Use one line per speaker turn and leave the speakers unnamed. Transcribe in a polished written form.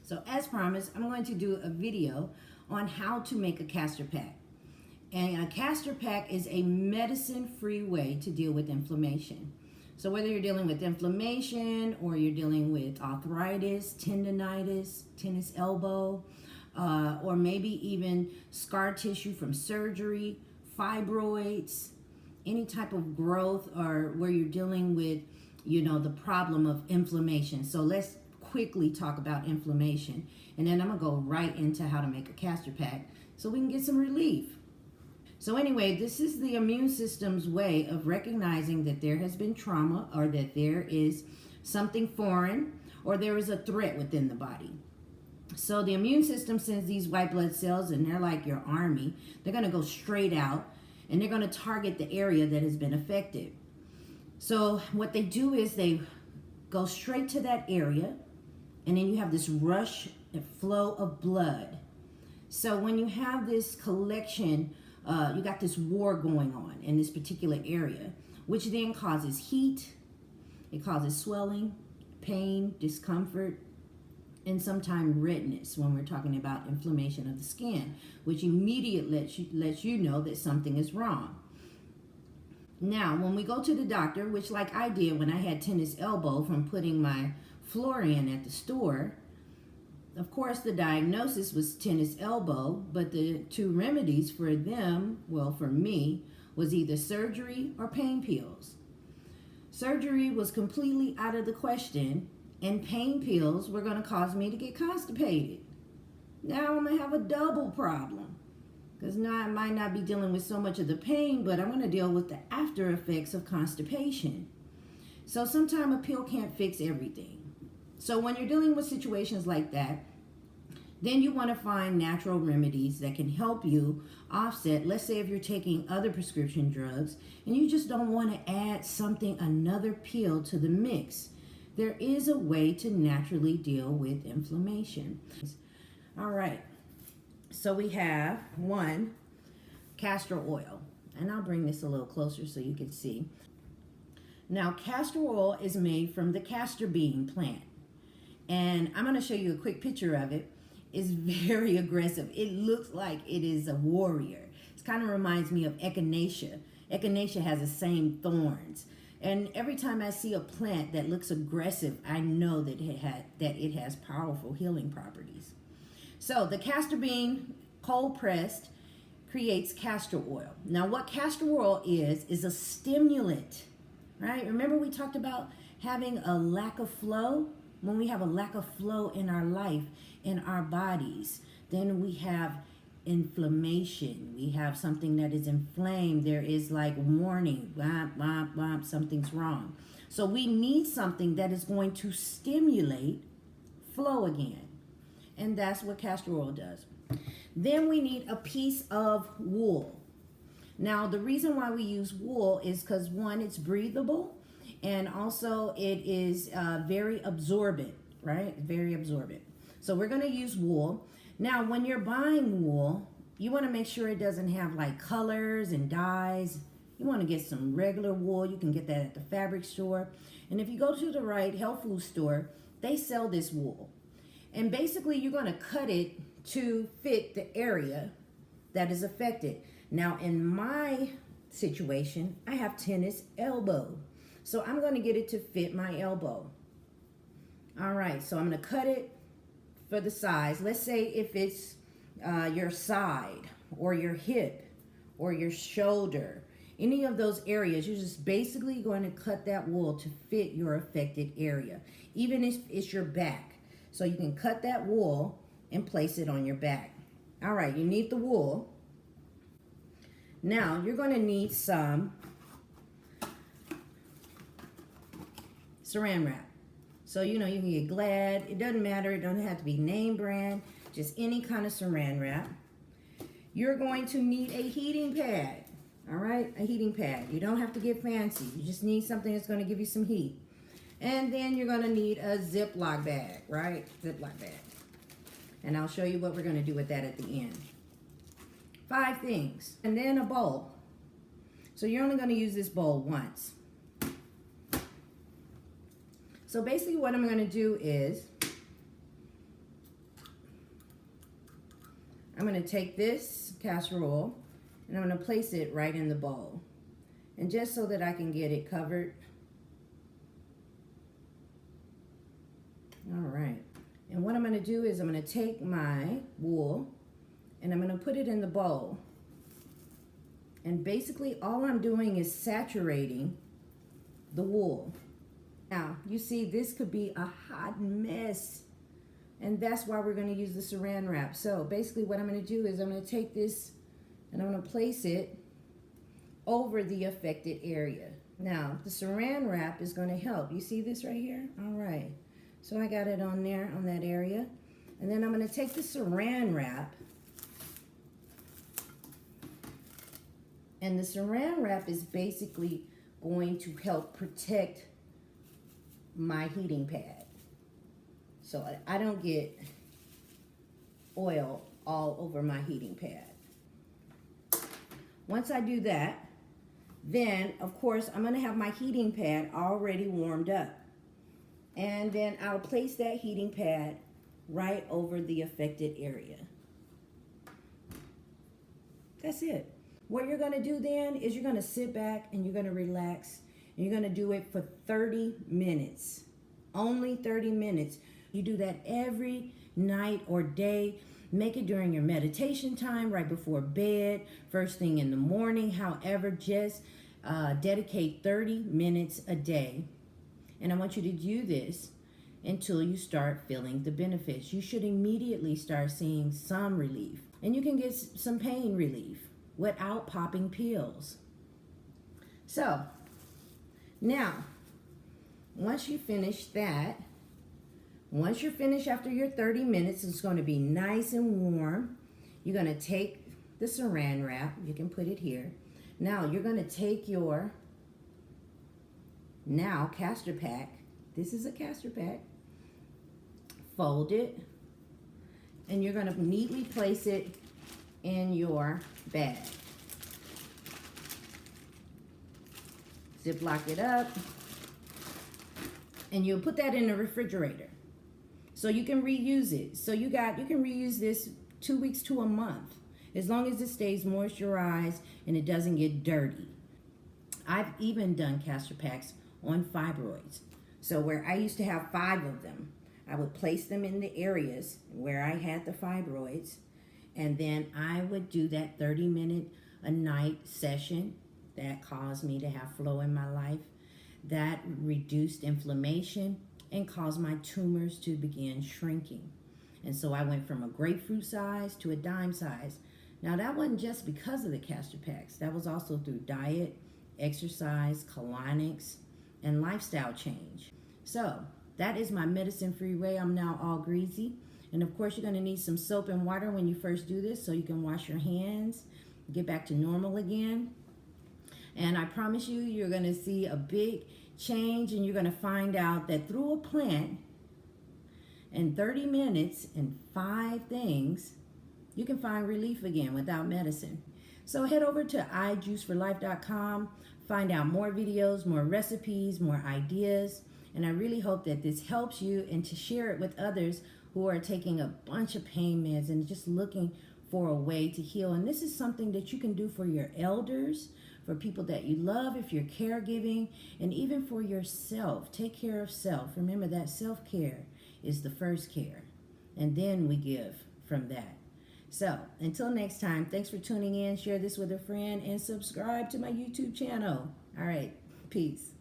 So as promised, I'm going to do a video on how to make a castor pack. And a castor pack is a medicine-free way to deal with inflammation. So whether you're dealing with inflammation or you're dealing with arthritis, tendonitis, tennis elbow, or maybe even scar tissue from surgery, fibroids, any type of growth, or where you're dealing with, the problem of inflammation. So let's quickly talk about inflammation, and then I'm gonna go right into how to make a castor pack so we can get some relief. So anyway, this is the immune system's way of recognizing that there has been trauma, or that there is something foreign, or there is a threat within the body. So the immune system sends these white blood cells, and they're like your army. They're going to go straight out, and they're going to target the area that has been affected. So what they do is they go straight to that area, and then you have this rush and flow of blood. So when you have this collection, you got this war going on in this particular area, which then causes heat, it causes swelling, pain, discomfort, and sometimes redness when we're talking about inflammation of the skin, which immediately lets you know that something is wrong. Now, when we go to the doctor, which like I did when I had tennis elbow from putting my floor in at the store, of course the diagnosis was tennis elbow, but the two remedies for them, well, for me, was either surgery or pain pills. Surgery was completely out of the question, and pain pills were going to cause me to get constipated. Now I'm going to have a double problem, because now I might not be dealing with so much of the pain, but I'm going to deal with the after effects of constipation. So sometimes a pill can't fix everything. So when you're dealing with situations like that, then you want to find natural remedies that can help you offset. Let's say if you're taking other prescription drugs and you just don't want to add another pill to the mix. There is a way to naturally deal with inflammation. All right, so we have one, castor oil. And I'll bring this a little closer so you can see. Now, castor oil is made from the castor bean plant. And I'm going to show you a quick picture of it. It's very aggressive. It looks like it is a warrior. It kind of reminds me of echinacea. Echinacea has the same thorns. And every time I see a plant that looks aggressive, I know that it has powerful healing properties. So the castor bean, cold pressed, creates castor oil. Now what castor oil is a stimulant, right? Remember we talked about having a lack of flow? When we have a lack of flow in our life, in our bodies, then we have inflammation. We have something that is inflamed. There is like warning, blah, blah, blah, something's wrong. So we need something that is going to stimulate flow again. And that's what castor oil does. Then we need a piece of wool. Now, the reason why we use wool is because, one, it's breathable, and also it is very absorbent, right? Very absorbent. So we're going to use wool. Now, when you're buying wool, you want to make sure it doesn't have like colors and dyes. You want to get some regular wool. You can get that at the fabric store. And if you go to the right health food store, they sell this wool. And basically, you're going to cut it to fit the area that is affected. Now, in my situation, I have tennis elbow. So I'm going to get it to fit my elbow. All right, so I'm going to cut it for the size. Let's say if it's your side or your hip or your shoulder, any of those areas, you're just basically going to cut that wool to fit your affected area, even if it's your back. So you can cut that wool and place it on your back. All right, you need the wool. Now you're going to need some saran wrap. So, you can get Glad. It doesn't matter. It doesn't have to be name brand. Just any kind of saran wrap. You're going to need a heating pad. All right? A heating pad. You don't have to get fancy. You just need something that's going to give you some heat. And then you're going to need a Ziploc bag, right? Ziploc bag. And I'll show you what we're going to do with that at the end. 5 things. And then a bowl. So you're only going to use this bowl once. So basically what I'm going to do is I'm going to take this castor oil and I'm going to place it right in the bowl. And just so that I can get it covered. All right. And what I'm going to do is I'm going to take my wool and I'm going to put it in the bowl. And basically all I'm doing is saturating the wool. Now, you see, this could be a hot mess. And that's why we're going to use the saran wrap. So basically what I'm going to do is I'm going to take this and I'm going to place it over the affected area. Now, the saran wrap is going to help. You see this right here? All right. So I got it on there, on that area. And then I'm going to take the saran wrap. And the saran wrap is basically going to help protect my heating pad, so I don't get oil all over my heating pad. Once I do that, then of course I'm going to have my heating pad already warmed up, and then I'll place that heating pad right over the affected area. That's it. What you're going to do then is you're going to sit back and you're going to relax. And you're going to do it for 30 minutes. Only 30 minutes. You do that every night or day. Make it during your meditation time, right before bed, first thing in the morning. However, just dedicate 30 minutes a day. And I want you to do this until you start feeling the benefits. You should immediately start seeing some relief. And you can get some pain relief without popping pills. So, now, once you finish that, once you're finished after your 30 minutes, it's going to be nice and warm. You're going to take the saran wrap. You can put it here. Now, you're going to take your castor pack. This is a castor pack. Fold it. And you're going to neatly place it in your bag. Ziploc it up, and you'll put that in the refrigerator so you can reuse it. So you can reuse this 2 weeks to a month, as long as it stays moisturized and it doesn't get dirty. I've even done castor packs on fibroids. So where I used to have 5 of them, I would place them in the areas where I had the fibroids, and then I would do that 30-minute a night session. That caused me to have flow in my life. That reduced inflammation and caused my tumors to begin shrinking. And so I went from a grapefruit size to a dime size. Now that wasn't just because of the castor packs. That was also through diet, exercise, colonics, and lifestyle change. So that is my medicine-free way. I'm now all greasy. And of course, you're going to need some soap and water when you first do this so you can wash your hands, get back to normal again. And I promise you, you're going to see a big change, and you're going to find out that through a plant, in 30 minutes and 5 things, you can find relief again without medicine. So head over to ijuiceforlife.com, find out more videos, more recipes, more ideas. And I really hope that this helps you, and to share it with others who are taking a bunch of pain meds and just looking for a way to heal. And this is something that you can do for your elders, for people that you love, if you're caregiving, and even for yourself. Take care of self. Remember that self-care is the first care, and then we give from that. So until next time, thanks for tuning in. Share this with a friend and subscribe to my YouTube channel. All right, peace.